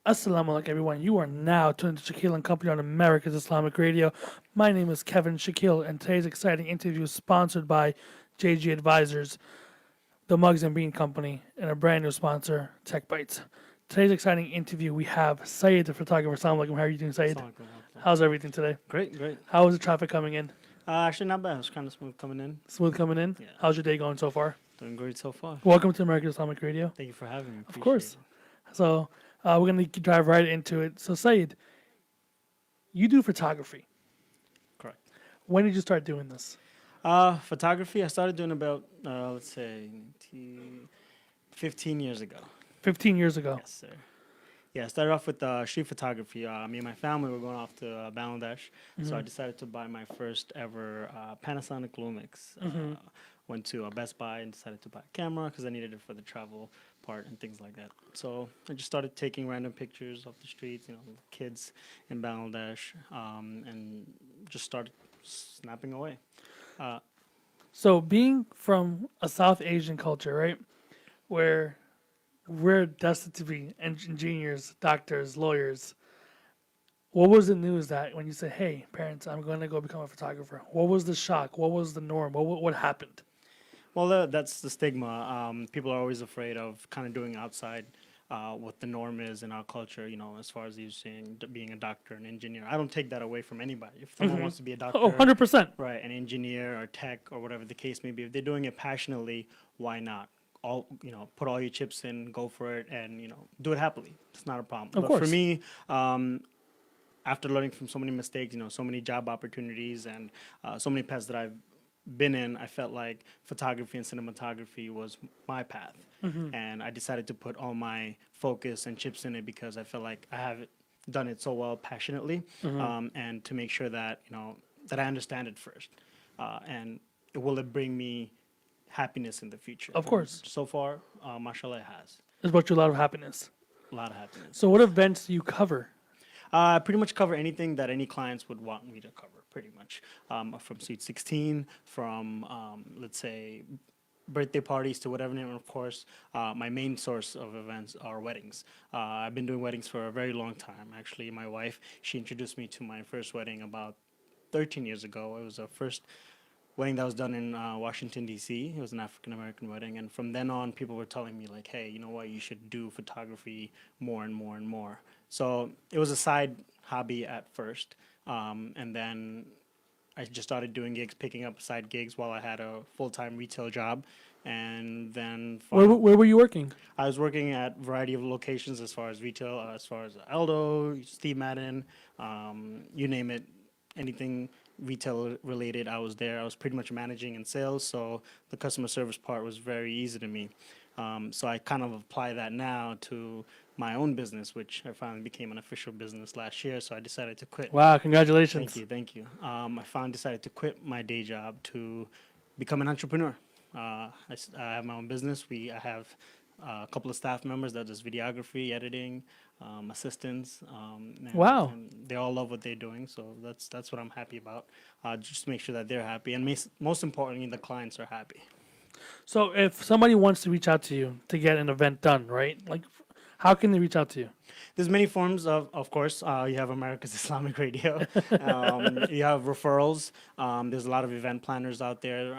Assalamu alaikum, everyone. You are now tuned to Shakil and Company on America's Islamic Radio. My name is Kevin Shakil, and today's exciting interview is sponsored by JG Advisors, the Mugs and Bean Company, and a brand new sponsor, Tech Bites. Today's exciting interview, we have Sahed, the photographer. Assalamu alaikum. How are you doing, Sahed? Assalamualaikum warahmatullah. How's everything today? Great, great. How is the traffic coming in? Actually, not bad. It was kind of smooth coming in. Smooth coming in? Yeah, How's your day going so far? doing great so far. Welcome to America's Islamic Radio. Thank you for having me. Of Appreciate course. So, we're going to dive right into it. So, Said, you do photography. it. Correct. When did you start doing this? Photography, I started doing about, let's say, 15 years ago. 15 years ago. Yes, sir. Yeah, I started off with street photography. Me and my family were going off to Bangladesh, so I decided to buy my first ever Panasonic Lumix. Went to Best Buy and decided to buy a camera because I needed it for the travel part and things like that. So I just started taking random pictures off the streets, kids in Bangladesh, and just started snapping away. Uh, So, being from a South Asian culture, right, where we're destined to be engineers, doctors, lawyers, what was the news that when you said, hey, parents, I'm going to go become a photographer? What was the shock? What was the norm? What happened? well, that's the stigma. People are always afraid of kind of doing outside what the norm is in our culture, as far as you saying being a doctor and engineer. I don't take that away from anybody. If someone wants to be a doctor, Oh, 100%. right, an engineer or tech or whatever the case may be, if they're doing it passionately, why not? Put all your chips in, go for it, and do it happily. It's not a problem. Of But for course. me, after learning from so many mistakes, so many job opportunities and so many paths that I've been in, I felt like photography and cinematography was my path. And I decided to put all my focus and chips in it because I felt like I have done it so well passionately, and to make sure that, that I understand it first. And will it bring me happiness in the future? Of course. So far, mashallah, it has. It's brought you a lot of happiness. A lot of happiness. So, what events do you cover? I pretty much cover anything that any clients would want me to cover, pretty much. From Sweet 16, from, let's say, birthday parties to whatever. And of course, my main source of events are weddings. I've been doing weddings for a very long time. Actually, my wife, she introduced me to my first wedding about 13 years ago. It was a first wedding that was done in Washington, D.C. It was an African-American wedding. And from then on, people were telling me, like, hey, you know what, you should do photography more and more and more. So it was a side hobby at first. And then I just started doing gigs, picking up side gigs while I had a full-time retail job. And then Where were you working? I was working at a variety of locations as far as retail, as far as Aldo, Steve Madden, you name it, anything retail related, I was there. I was pretty much managing in sales, so the customer service part was very easy to me. So I kind of apply that now to my own business, which I finally became an official business last year. So I decided to quit. Wow, congratulations. Thank you, thank you. I finally decided to quit my day job to become an entrepreneur. I have my own business. I have a couple of staff members that does videography, editing, assistants. Wow. And they all love what they're doing, so that's what I'm happy about. Just to make sure that they're happy, and most importantly, the clients are happy. So, if somebody wants to reach out to you to get an event done, right? Like, how can they reach out to you? There's many forms of course. You have America's Islamic Radio. You have referrals. There's a lot of event planners out there,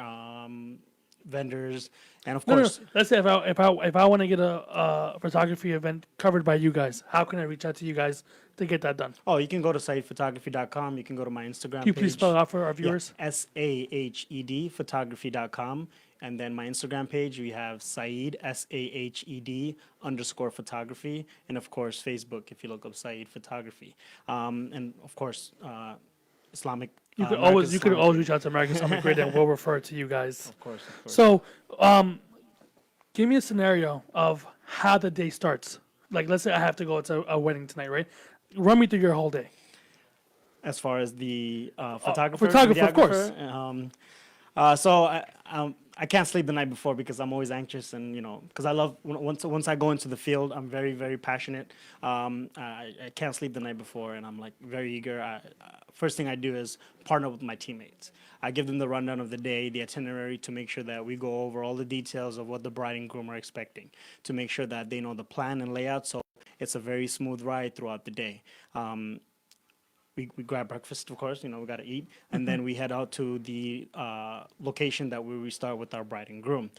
vendors, and of No, no, no. course, Let's say if I want to get a photography event covered by you guys, how can I reach out to you guys to get that done? oh, you can go to saedphotography.com. You can go to my Instagram Can you page. please spell it out for our Yeah, viewers? SAHED photography.com. And then my Instagram page, we have Saed, SAHED _ photography. And of course, Facebook, if you look up Saed Photography. And of course, Islamic. You could America's you could Islamic always reach out to American Islamic Radio and we'll refer it to you guys. Of course, of course. So, give me a scenario of how the day starts. Like, let's say I have to go to a wedding tonight, right? Run me through your whole day. As far as the photographer, photographer, of course. videographer, so I can't sleep the night before because I'm always anxious, and because I love once I go into the field, I'm very very passionate. I can't sleep the night before, and I'm like very eager. First thing I do is partner with my teammates. I give them the rundown of the day, the itinerary, to make sure that we go over all the details of what the bride and groom are expecting, to make sure that they know the plan and layout. So It's a very smooth ride throughout the day. We grab breakfast, of course, we got to eat. And then we head out to the location that we start with our bride and groom.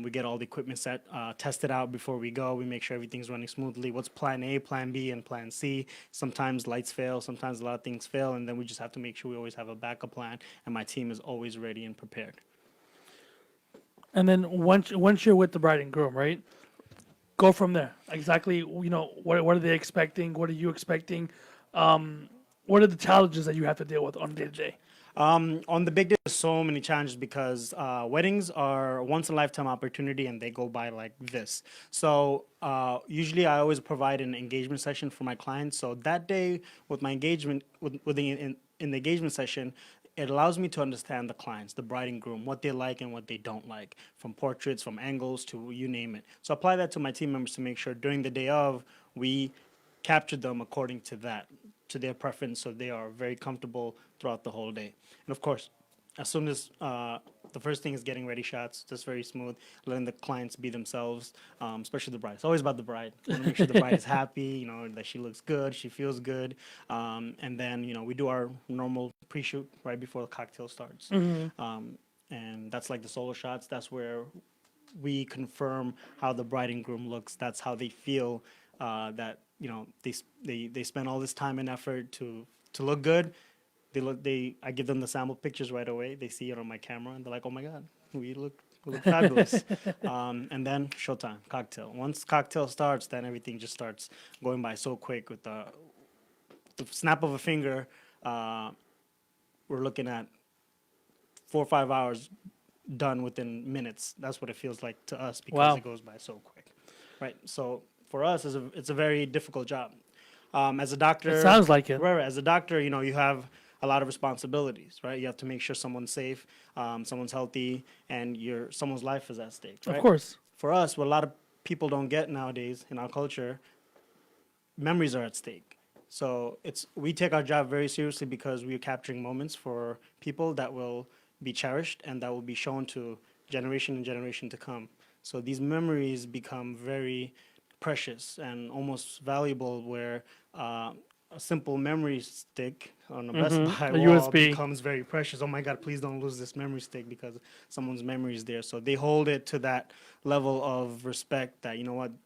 We get all the equipment set, tested out before we go. We make sure everything's running smoothly. What's plan A, plan B, and plan C? Sometimes lights fail, sometimes a lot of things fail, and then we just have to make sure we always have a backup plan, and my team is always ready and prepared. And then once you're with the bride and groom, right? Go from there. Exactly. What are they expecting? What are you expecting? What are the challenges that you have to deal with on day to day? On the big day, there's so many challenges because weddings are a once in a lifetime opportunity and they go by like this. So usually I always provide an engagement session for my clients. So that day with my engagement, with in the engagement session, it allows me to understand the clients, the bride and groom, what they like and what they don't like, from portraits, from angles to you name it. So apply that to my team members to make sure during the day of we capture them according to that, to their preference, so they are very comfortable throughout the whole day. And of course, as soon as the first thing is getting ready shots, just very smooth, letting the clients be themselves, especially the bride. It's always about the bride. I want to make sure the bride is happy, that she looks good, she feels good. And then, we do our normal pre-shoot right before the cocktail starts. And that's like the solo shots. That's where we confirm how the bride and groom looks. That's how they feel that, they spend all this time and effort to look good. I give them the sample pictures right away. They see it on my camera and they're like, "Oh my God, we look fabulous." And then showtime, cocktail. Once cocktail starts, then everything just starts going by so quick with the snap of a finger. We're looking at 4 or 5 hours done within minutes. That's what it feels like to us because Wow. it goes by so quick, right? So for us, it's a very difficult job. As a doctor, It sounds like it. right, as a doctor, you have a lot of responsibilities, right? You have to make sure someone's safe, someone's healthy, and someone's life is at stake, right? Of course. For us, what a lot of people don't get nowadays in our culture, memories are at stake. So we take our job very seriously because we are capturing moments for people that will be cherished and that will be shown to generation and generation to come. So these memories become very precious and almost valuable where a simple memory stick on a Best Buy A wall USB. becomes very precious. Oh my God, please don't lose this memory stick because someone's memory is there. So they hold it to that level of respect that,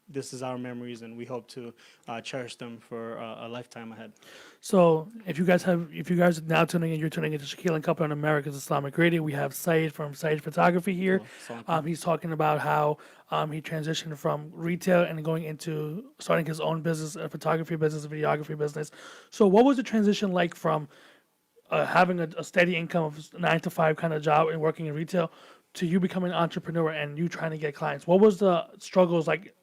this is our memories and we hope to cherish them for a lifetime ahead. So if you guys are now tuning in, you're tuning into Shakil Co on America's Islamic Radio. We have Sahed from Sahed Photography here. He's talking about how he transitioned from retail and going into starting his own business, a photography business, a videography business. So what was the transition like from having a steady income of 9 to 5 kind of job and working in retail to you becoming an entrepreneur and you trying to get clients? What was the struggles like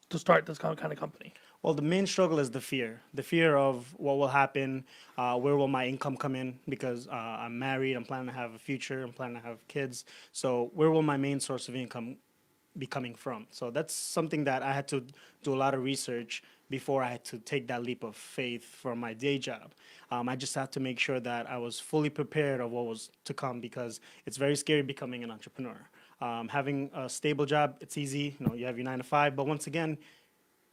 to start this kind of company? Well, the main struggle is the fear of what will happen, where will my income come in, because I'm married, I'm planning to have a future, I'm planning to have kids. So where will my main source of income be coming from? So that's something that I had to do a lot of research before I had to take that leap of faith for my day job. I just had to make sure that I was fully prepared of what was to come because it's very scary becoming an entrepreneur. Having a stable job, it's easy, you have your 9 to 5, but once again,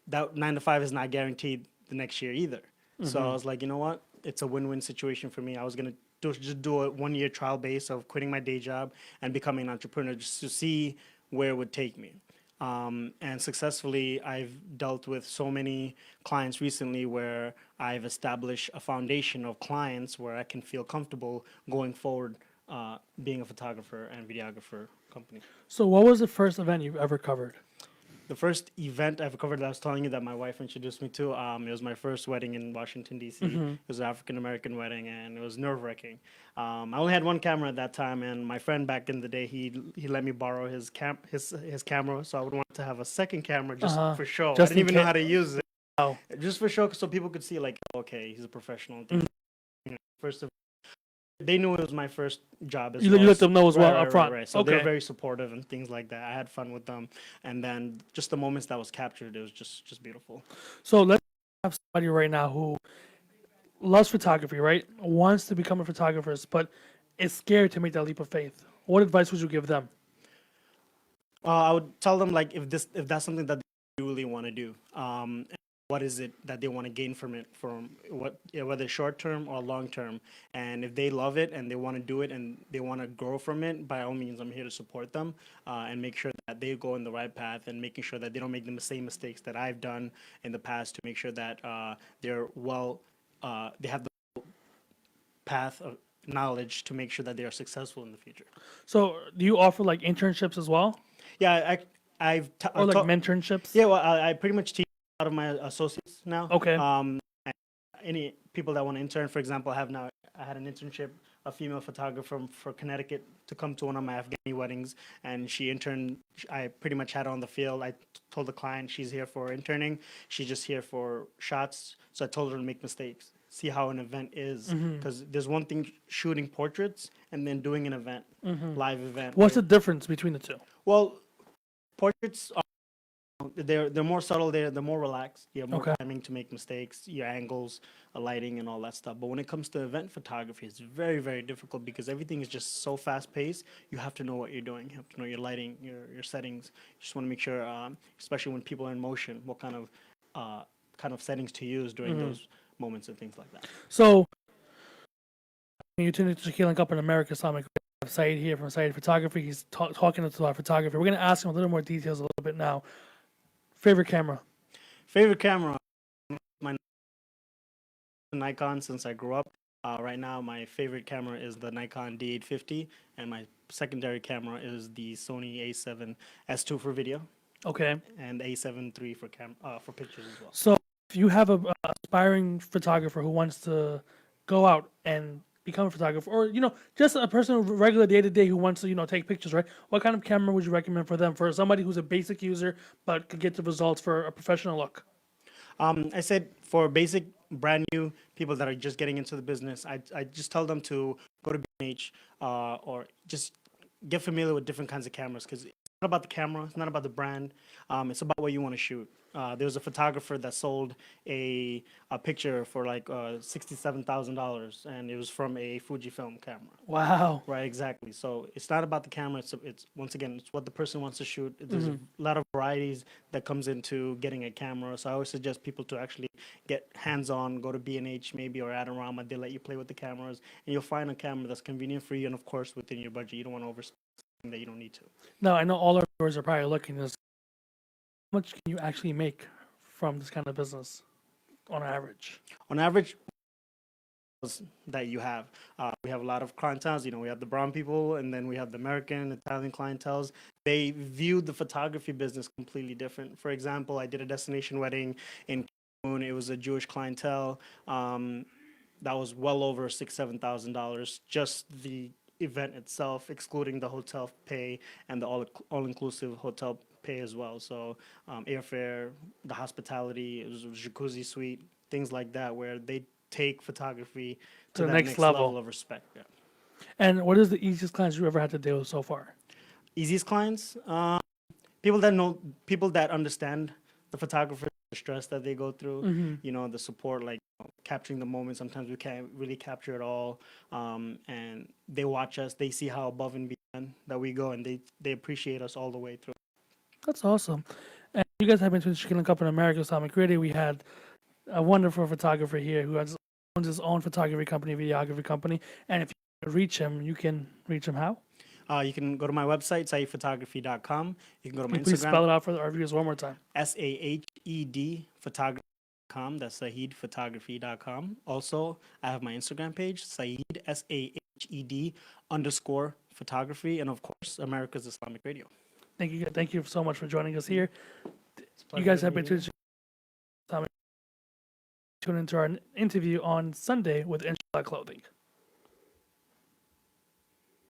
that 9 to 5 is not guaranteed the next year either. So I was like, you know what? It's a win-win situation for me. I was gonna just do a 1 year trial base of quitting my day job and becoming an entrepreneur just to see where it would take me. And successfully, I've dealt with so many clients recently where I've established a foundation of clients where I can feel comfortable going forward, being a photographer and videographer company. So what was the first event you've ever covered? The first event I've covered that I was telling you that my wife introduced me to, it was my first wedding in Washington, D.C. It was an African-American wedding, and it was nerve-wracking. I only had one camera at that time, and my friend back in the day, he let me borrow his camera, so I would want to have a second camera just for show. Just I didn't in even know case. how to use it. Oh. Just for show, so people could see, like, okay, he's a professional. First of they knew it was my first job as You well. let them know as well Right, up front. right. So they were Okay. very supportive and things like that. I had fun with them, and then just the moments that was captured, it was just beautiful. So let's have somebody right now who loves photography, right? Wants to become a photographer, but is scared to make that leap of faith. What advice would you give them? I would tell them like if that's something that they really want to do, what is it that they want to gain from it, from whether short term or long term. And if they love it and they want to do it and they want to grow from it, by all means, I'm here to support them and make sure that they go in the right path, and making sure that they don't make the same mistakes that I've done in the past, to make sure that they're they have the path of knowledge to make sure that they are successful in the future. So, do you offer like internships as well, Yeah, or like mentorships? yeah, well, I pretty much teach a lot of my associates now. Okay. And any people that want to intern, for example, I had an internship, a female photographer for Connecticut, to come to one of my Afghani weddings, and she interned. I pretty much had her on the field. I told the client she's here for interning. She's just here for shots. So I told her to make mistakes, see how an event is, because there's one thing shooting portraits and then doing an event, live event. What's the difference between the two? Well, portraits are, they're more subtle. They're more relaxed. You have more Okay. timing to make mistakes, your angles, lighting, and all that stuff. But when it comes to event photography, it's very, very difficult, because everything is just so fast paced. You have to know what you're doing. You have to know your lighting, your settings. You just want to make sure, especially when people are in motion, what kind of settings to use during those moments and things like that. So, you tuned into Shakil Co in America Islamic. Sahed here from Sahed Photography. He's talking to our photographer. We're going to ask him a little more details a little bit now. Favorite camera? Favorite camera, my Nikon since I grew up. Right now, my favorite camera is the Nikon D850, and my secondary camera is the Sony A7 S2 for video, Okay. and the A7 III for pictures as well. So, if you have a aspiring photographer who wants to go out and become a photographer, or just a person regular day to day who wants to take pictures, right? What kind of camera would you recommend for them? For somebody who's a basic user but could get the results for a professional look. I said for basic, brand new people that are just getting into the business, I just tell them to go to B&H or just get familiar with different kinds of cameras, because it's not about the camera, it's not about the brand, it's about what you want to shoot. There was a photographer that sold a picture for like $67,000, and it was from a Fujifilm camera. Wow. Right, exactly. So it's not about the camera. It's once again, it's what the person wants to shoot. There's a lot of varieties that comes into getting a camera. So I always suggest people to actually get hands-on, go to B&H maybe, or Adorama. They let you play with the cameras, and you'll find a camera that's convenient for you, and of course within your budget. You don't want to overspend something that you don't need to. Now, I know all our viewers are probably looking at this. How much can you actually make from this kind of business on average? On average, that you have. We have a lot of clientele. We have the brown people, and then we have the American, Italian clientels. They view the photography business completely different. For example, I did a destination wedding in Cancun. It was a Jewish clientele. That was well over $6,000-7,000, just the event itself, excluding the hotel pay and the all-inclusive hotel pay as well. So airfare, the hospitality, it was a jacuzzi suite, things like that, where they take photography to the that next level of respect. Yeah. And what is the easiest clients you ever had to deal with so far? Easiest clients, people that understand the photographer, the stress that they go through, the support, like capturing the moment. Sometimes we can't really capture it all, and they watch us, they see how above and beyond that we go, and they appreciate us all the way through. That's awesome. And you guys have been to the Shakil Co in America Islamic Radio. We had a wonderful photographer here who owns his own photography company, videography company. And if you reach him, you can reach him how? You can go to my website, saedphotography.com. You can go to my Can you please Instagram, spell it out for our viewers one more time? SAHED photography.com. That's saedphotography.com. Also, I have my Instagram page, Sahed, SAHED _photography, and of course, America's Islamic Radio. Thank you so much for joining us here. You guys have been to tune into our interview on Sunday with Inshallah Clothing.